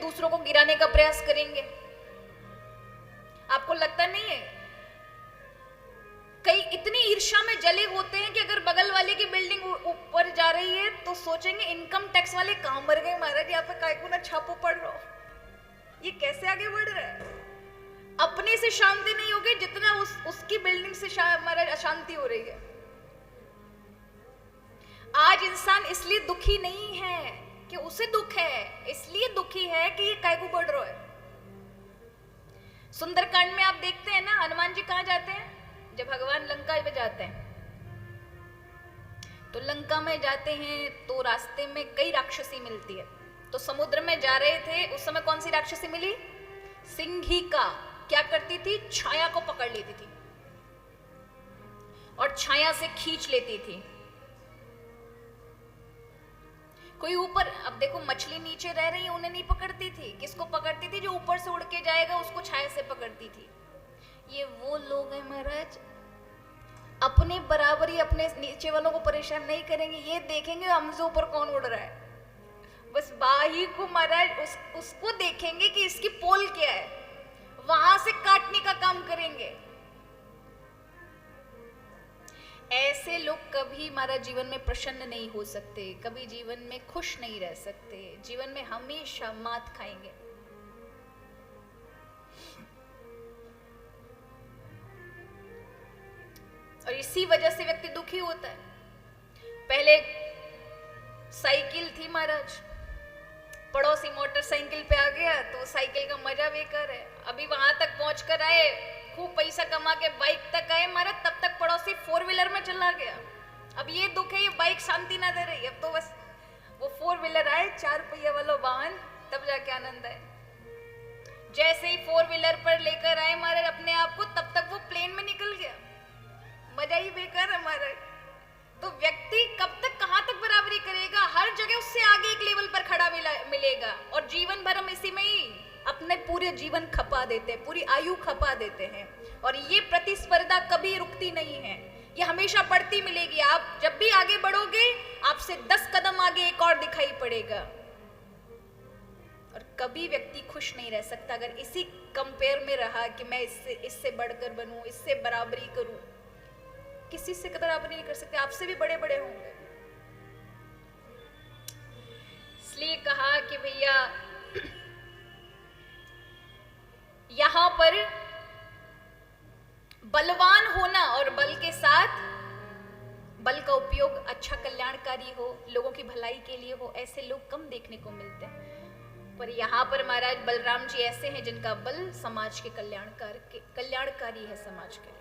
दूसरों को गिराने का प्रयास करेंगे। आपको लगता नहीं है कई इतनी ईर्ष्या में जले होते हैं कि अगर बगल वाले की बिल्डिंग ऊपर जा रही है तो सोचेंगे इनकम टैक्स वाले कहां मर गए महाराज, यहाँ पे काय को ना छापो पड़ रहा हो, ये कैसे आगे बढ़ रहा है। अपने से शांति नहीं होगी जितना उसकी बिल्डिंग से महाराज अशांति हो रही है। आज इंसान इसलिए दुखी नहीं है कि उसे दुख है, इसलिए दुखी है कि ये काय को बढ़ रहा है। सुंदरकांड में आप देखते हैं ना, हनुमान जी कहां जाते हैं, जब भगवान लंका में जाते हैं तो लंका में जाते हैं तो रास्ते में कई राक्षसी मिलती है। तो समुद्र में जा रहे थे, उस समय कौन सी राक्षसी मिली, सिंहिका। क्या करती थी, छाया को पकड़ लेती थी और छाया से खींच लेती थी। कोई ऊपर, अब देखो मछली नीचे रह रही है उन्हें नहीं पकड़ती थी, किसको पकड़ती थी, जो ऊपर से उड़ के जाएगा उसको छाया से पकड़ती थी। ये वो लोग हैं महाराज, अपने बराबरी अपने नीचे वालों को परेशान नहीं करेंगे, ये देखेंगे हमसे ऊपर कौन उड़ रहा है, बस बाही को महाराज उसको देखेंगे कि इसकी पोल क्या है, वहां से काटने का काम करेंगे। ऐसे लोग कभी हमारा जीवन में प्रसन्न नहीं हो सकते, कभी जीवन में खुश नहीं रह सकते, जीवन में हमेशा मात खाएंगे। और इसी वजह से व्यक्ति दुखी होता है। पहले साइकिल थी महाराज, पड़ोसी मोटरसाइकिल पे आ गया तो साइकिल का मजा बेकार है। अभी वहां तक पहुंच कर आए, खूब पैसा कमा के बाइक तक आए महाराज, तब तक पड़ोसी 4 व्हीलर में चला गया। अब ये दुख है, ये बाइक शांति ना दे रही, अब तो बस वो 4 व्हीलर आए, 4 पहिया वाला वाहन, तब जाके आनंद आए। जैसे ही 4 व्हीलर पर लेकर आए महाराज अपने आप को, तब तक वो प्लेन में निकल गया, मजा ही बेकार है महाराज। तो व्यक्ति कब तक कहां तक बराबरी करेगा, हर जगह उससे आगे एक लेवल पर खड़ा मिलेगा, और जीवन भर हम इसी में ही अपने पूरे जीवन खपा देते हैं, पूरी आयु खपा देते हैं। और ये प्रतिस्पर्धा कभी रुकती नहीं है, ये हमेशा बढ़ती मिलेगी। आप जब भी आगे बढ़ोगे आपसे 10 कदम आगे एक और दिखाई पड़ेगा। और कभी व्यक्ति खुश नहीं रह सकता अगर इसी कंपेयर में रहा कि मैं इससे बढ़कर बनूं, इससे बराबरी करूं। किसी से बराबरी नहीं कर सकते, आपसे भी बड़े बड़े होंगे। इसलिए कहा कि भैया यहां पर बलवान होना और बल के साथ बल का उपयोग अच्छा कल्याणकारी हो, लोगों की भलाई के लिए हो, ऐसे लोग कम देखने को मिलते हैं। पर यहां पर महाराज बलराम जी ऐसे हैं जिनका बल समाज के कल्याणकारी है, समाज के लिए।